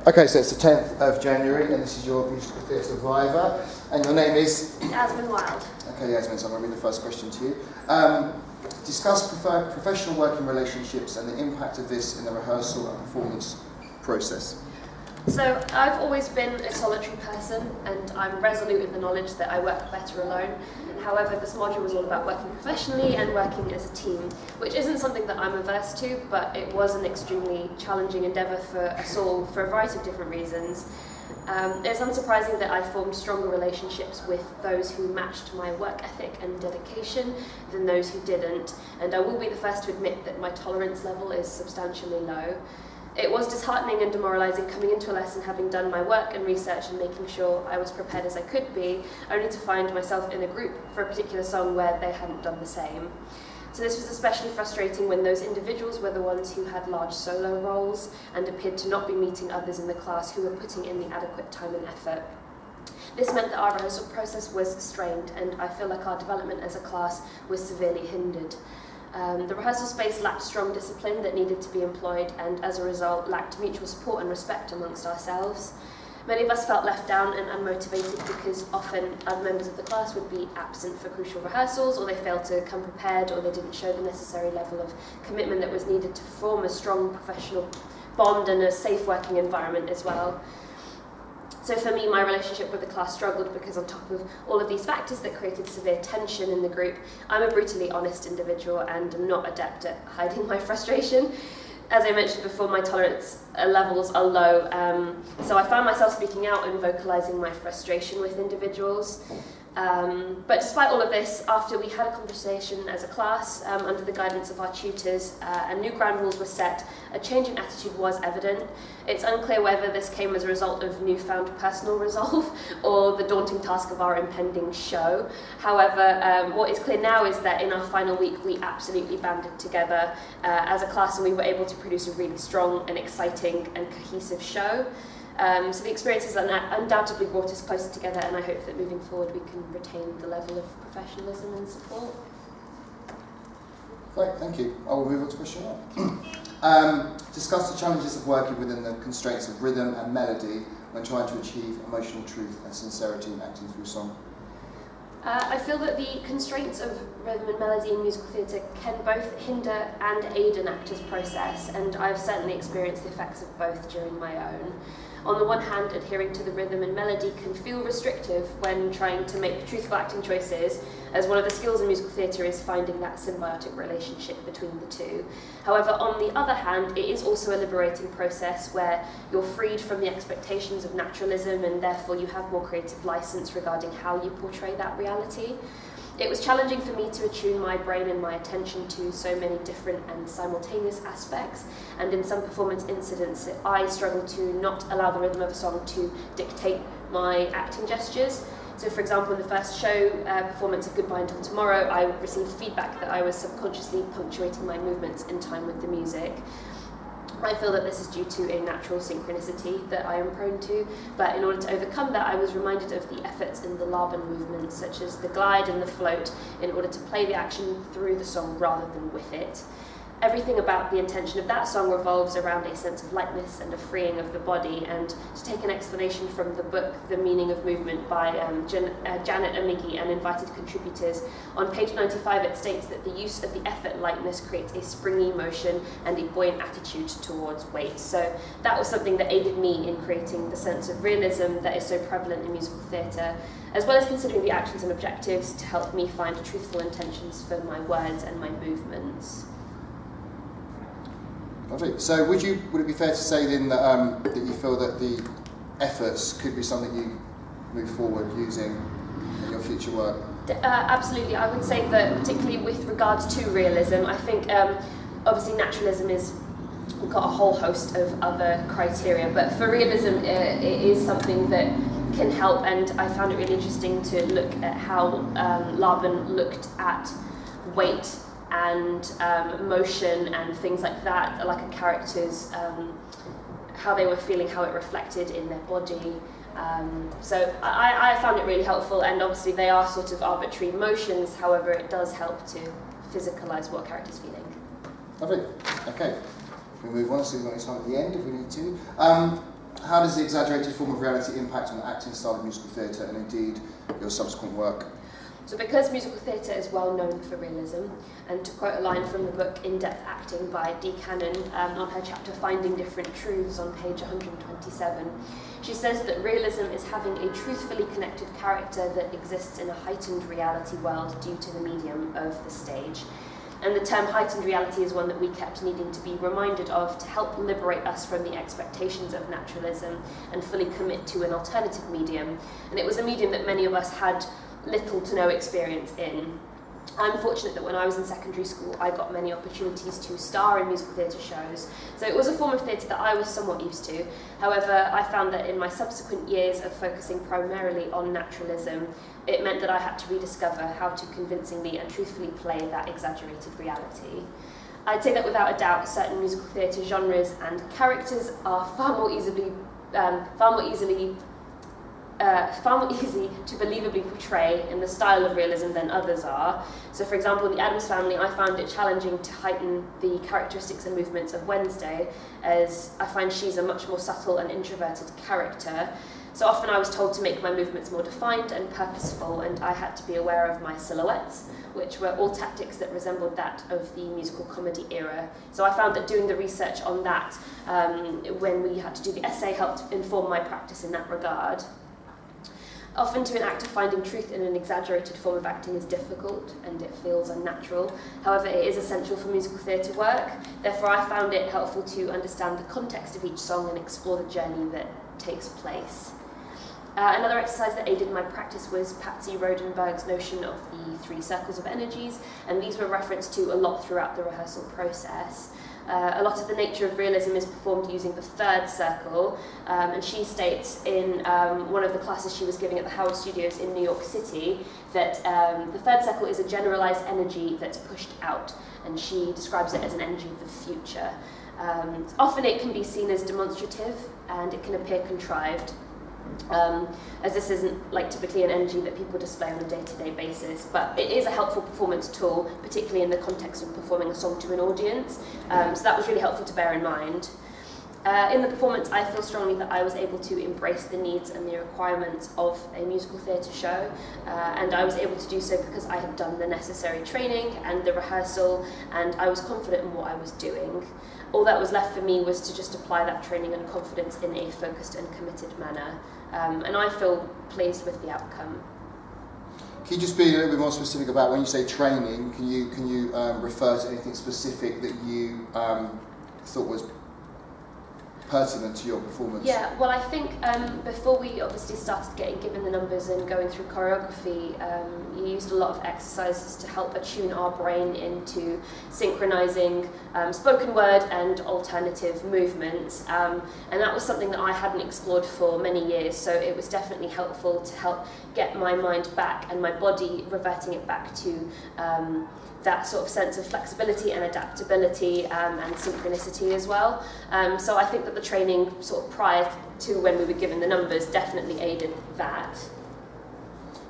Okay, so it's the 10th of January, and this is your musical theatre Viva, and your name is? Yasmin Wild. Okay, Yasmin, so I'm going to read the first question to you. Discuss professional working relationships and the impact of this in the rehearsal and performance process. So I've always been a solitary person, and I'm resolute in the knowledge that I work better alone. However, this module was all about working professionally and working as a team, which isn't something that I'm averse to, but it was an extremely challenging endeavour for us all for a variety of different reasons. It's unsurprising that I formed stronger relationships with those who matched my work ethic and dedication than those who didn't, and I will be the first to admit that my tolerance level is substantially low. It was disheartening and demoralising coming into a lesson having done my work and research and making sure I was prepared as I could be, only to find myself in a group for a particular song where they hadn't done the same. So this was especially frustrating when those individuals were the ones who had large solo roles and appeared to not be meeting others in the class who were putting in the adequate time and effort. This meant that our rehearsal process was strained, and I feel like our development as a class was severely hindered. The rehearsal space lacked strong discipline that needed to be employed, and as a result lacked mutual support and respect amongst ourselves. Many of us felt left down and unmotivated because often other members of the class would be absent for crucial rehearsals, or they failed to come prepared, or they didn't show the necessary level of commitment that was needed to form a strong professional bond and a safe working environment as well. So for me, my relationship with the class struggled because on top of all of these factors that created severe tension in the group, I'm a brutally honest individual and am not adept at hiding my frustration. As I mentioned before, my tolerance levels are low, so I found myself speaking out and vocalising my frustration with individuals. But despite all of this, after we had a conversation as a class, under the guidance of our tutors, and new ground rules were set, a change in attitude was evident. It's unclear whether this came as a result of newfound personal resolve or the daunting task of our impending show. However, what is clear now is that in our final week, we absolutely banded together as a class, and we were able to produce a really strong and exciting and cohesive show. So the experience has undoubtedly brought us closer together, and I hope that moving forward we can retain the level of professionalism and support. Great, thank you. I will move on to question 1. Discuss the challenges of working within the constraints of rhythm and melody when trying to achieve emotional truth and sincerity in acting through song. I feel that the constraints of rhythm and melody in musical theatre can both hinder and aid an actor's process, and I've certainly experienced the effects of both during my own. On the one hand, adhering to the rhythm and melody can feel restrictive when trying to make truthful acting choices, as one of the skills in musical theatre is finding that symbiotic relationship between the two. However, on the other hand, it is also a liberating process where you're freed from the expectations of naturalism, and therefore you have more creative license regarding how you portray that reality. It was challenging for me to attune my brain and my attention to so many different and simultaneous aspects, and in some performance incidents I struggled to not allow the rhythm of a song to dictate my acting gestures. So for example, in the first show performance of Goodbye Until Tomorrow, I received feedback that I was subconsciously punctuating my movements in time with the music. I feel that this is due to a natural synchronicity that I am prone to, but in order to overcome that, I was reminded of the efforts in the Laban movement, such as the glide and the float, in order to play the action through the song rather than with it. Everything about the intention of that song revolves around a sense of lightness and a freeing of the body, and to take an explanation from the book The Meaning of Movement by Janet Amigi and invited contributors, on page 95 it states that the use of the effort lightness creates a springy motion and a buoyant attitude towards weight. So that was something that aided me in creating the sense of realism that is so prevalent in musical theatre, as well as considering the actions and objectives to help me find truthful intentions for my words and my movements. Lovely. So would it be fair to say then that, that you feel that the efforts could be something you move forward using in your future work? Absolutely. I would say that particularly with regards to realism, I think obviously naturalism we've got a whole host of other criteria, but for realism it is something that can help, and I found it really interesting to look at how Laban looked at weight and motion and things like that, like a character's, how they were feeling, how it reflected in their body. So I found it really helpful, and obviously they are sort of arbitrary motions, however it does help to physicalise what a character's feeling. Lovely. Okay. We move on, so we've got any time at the end if we need to. How does the exaggerated form of reality impact on the acting style of musical theatre and indeed your subsequent work? So because musical theatre is well known for realism, and to quote a line from the book In-Depth Acting by Dee Cannon on her chapter Finding Different Truths on page 127, she says that realism is having a truthfully connected character that exists in a heightened reality world due to the medium of the stage. And the term heightened reality is one that we kept needing to be reminded of to help liberate us from the expectations of naturalism and fully commit to an alternative medium. And it was a medium that many of us had little to no experience in. I'm fortunate that when I was in secondary school, I got many opportunities to star in musical theatre shows. So it was a form of theatre that I was somewhat used to. However, I found that in my subsequent years of focusing primarily on naturalism, it meant that I had to rediscover how to convincingly and truthfully play that exaggerated reality. I'd say that without a doubt, certain musical theatre genres and characters are far more easy to believably portray in the style of realism than others are. So for example, in The Addams Family, I found it challenging to heighten the characteristics and movements of Wednesday, as I find she's a much more subtle and introverted character. So often I was told to make my movements more defined and purposeful, and I had to be aware of my silhouettes, which were all tactics that resembled that of the musical comedy era. So I found that doing the research on that when we had to do the essay helped inform my practice in that regard. Often to an actor, finding truth in an exaggerated form of acting is difficult and it feels unnatural. However, it is essential for musical theatre work. Therefore, I found it helpful to understand the context of each song and explore the journey that takes place. Another exercise that aided my practice was Patsy Rodenberg's notion of the 3 circles of energies, and these were referenced to a lot throughout the rehearsal process. A lot of the nature of realism is performed using the 3rd circle, and she states in one of the classes she was giving at the Howard Studios in New York City that the 3rd circle is a generalized energy that's pushed out, and she describes it as an energy of the future. Often it can be seen as demonstrative and it can appear contrived, as this isn't like typically an energy that people display on a day-to-day basis, but it is a helpful performance tool, particularly in the context of performing a song to an audience, so that was really helpful to bear in mind. In the performance, I feel strongly that I was able to embrace the needs and the requirements of a musical theatre show, and I was able to do so because I had done the necessary training and the rehearsal, and I was confident in what I was doing. All that was left for me was to just apply that training and confidence in a focused and committed manner, and I feel pleased with the outcome. Can you just be a little bit more specific about when you say training? Can you refer to anything specific that you thought was pertinent to your performance? Yeah, well, I think before we obviously started getting given the numbers and going through choreography, you used a lot of exercises to help attune our brain into synchronizing spoken word and alternative movements, and that was something that I hadn't explored for many years, so it was definitely helpful to help get my mind back and my body reverting it back to that sort of sense of flexibility and adaptability and synchronicity as well. So I think that the training sort of prior to when we were given the numbers definitely aided that.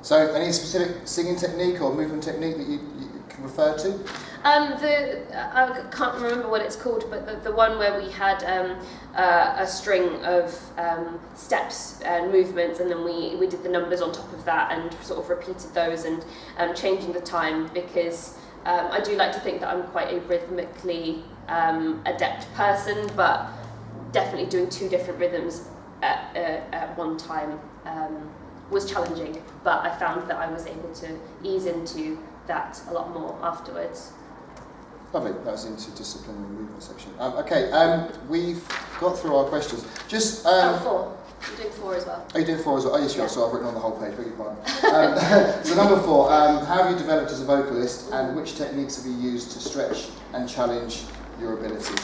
So any specific singing technique or movement technique that you can refer to? I can't remember what it's called, but the one where we had a string of steps and movements, and then we did the numbers on top of that and sort of repeated those and changing the time, because I do like to think that I'm quite a rhythmically adept person, but definitely doing 2 different rhythms at one time was challenging, but I found that I was able to ease into that a lot more afterwards. Lovely, that was into disciplinary movement section. We've got through our questions. Just 4. You're doing 4 as well. Are you doing 4 as well? Oh yes, you are, Yeah. so I've written on the whole page, beg your pardon. So number 4, how have you developed as a vocalist, and which techniques have you used to stretch and challenge your ability?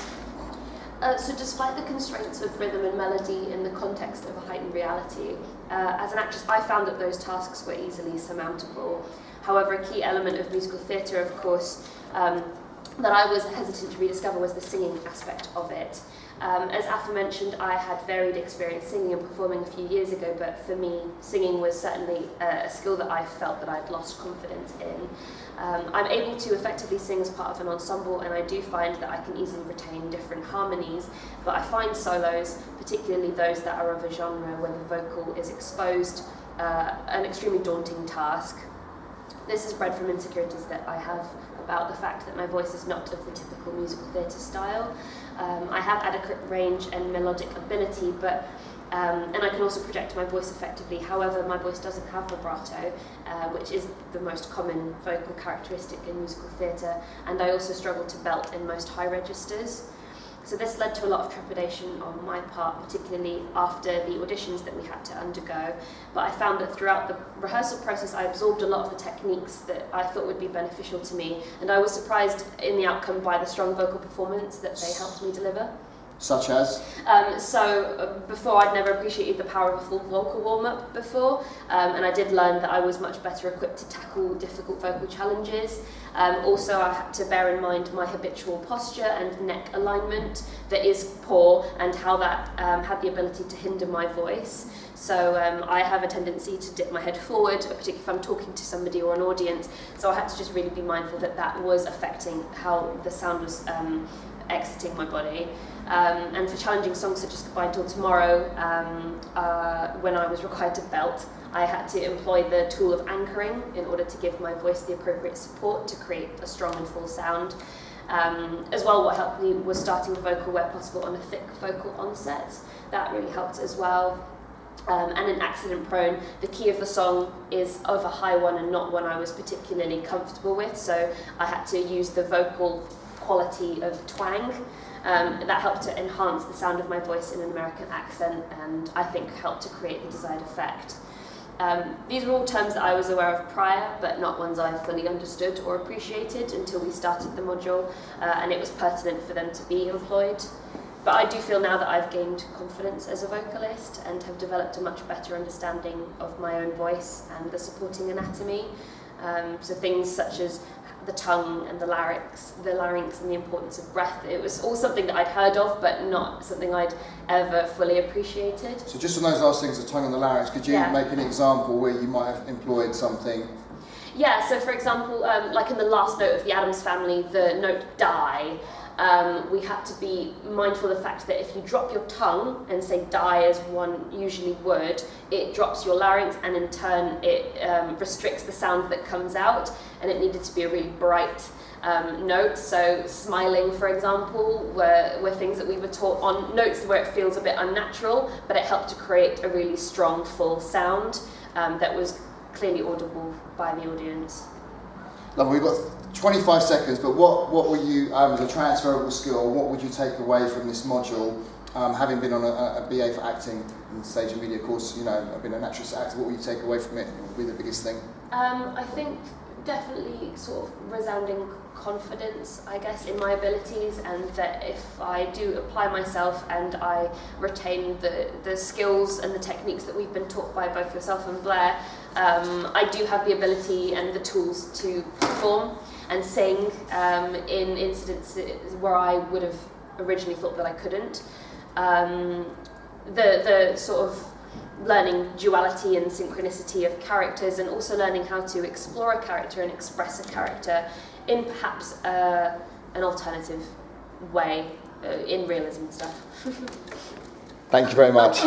So despite the constraints of rhythm and melody in the context of a heightened reality, as an actress I found that those tasks were easily surmountable. However, a key element of musical theatre, of course, that I was hesitant to rediscover was the singing aspect of it. As aforementioned, I had varied experience singing and performing a few years ago, but for me, singing was certainly a skill that I felt that I'd lost confidence in. I'm able to effectively sing as part of an ensemble, and I do find that I can easily retain different harmonies, but I find solos, particularly those that are of a genre where the vocal is exposed, an extremely daunting task. This is bred from insecurities that I have about the fact that my voice is not of the typical musical theatre style. I have adequate range and melodic ability, but and I can also project my voice effectively. However, my voice doesn't have vibrato, which is the most common vocal characteristic in musical theatre, and I also struggle to belt in most high registers. So this led to a lot of trepidation on my part, particularly after the auditions that we had to undergo. But I found that throughout the rehearsal process, I absorbed a lot of the techniques that I thought would be beneficial to me, and I was surprised in the outcome by the strong vocal performance that they helped me deliver. Such as? Before, I'd never appreciated the power of a full vocal warm-up before, and I did learn that I was much better equipped to tackle difficult vocal challenges. Also, I had to bear in mind my habitual posture and neck alignment that is poor, and how that had the ability to hinder my voice. So I have a tendency to dip my head forward, particularly if I'm talking to somebody or an audience, so I had to just really be mindful that that was affecting how the sound was exiting my body. And for challenging songs such as Goodbye Till Tomorrow, when I was required to belt, I had to employ the tool of anchoring in order to give my voice the appropriate support to create a strong and full sound. As well, what helped me was starting the vocal where possible on a thick vocal onset. That really helped as well. And in Accident Prone, the key of the song is of a high one and not one I was particularly comfortable with, so I had to use the vocal quality of twang. That helped to enhance the sound of my voice in an American accent, and I think helped to create the desired effect. These were all terms that I was aware of prior, but not ones I fully understood or appreciated until we started the module, and it was pertinent for them to be employed. But I do feel now that I've gained confidence as a vocalist and have developed a much better understanding of my own voice and the supporting anatomy. So things such as the tongue and the larynx and the importance of breath. It was all something that I'd heard of, but not something I'd ever fully appreciated. So just on those last things, the tongue and the larynx, could you make an example where you might have employed something? Yeah, so for example, like in the last note of the Addams Family, the note die, we had to be mindful of the fact that if you drop your tongue and say die as one usually would, it drops your larynx, and in turn it restricts the sound that comes out, and it needed to be a really bright note. So smiling, for example, were things that we were taught on notes where it feels a bit unnatural, but it helped to create a really strong, full sound that was clearly audible by the audience. Lovely, we've got 25 seconds, but what were you, as a transferable skill, what would you take away from this module, having been on a BA for acting and stage and media course, you know, I've been an actress actor, what would you take away from it? What would be the biggest thing? I think definitely sort of resounding confidence, I guess, in my abilities, and that if I do apply myself and I retain the skills and the techniques that we've been taught by both yourself and Blair, I do have the ability and the tools to perform and sing in incidences where I would have originally thought that I couldn't. The sort of learning duality and synchronicity of characters, and also learning how to explore a character and express a character in perhaps an alternative way, in realism and stuff. Thank you very much.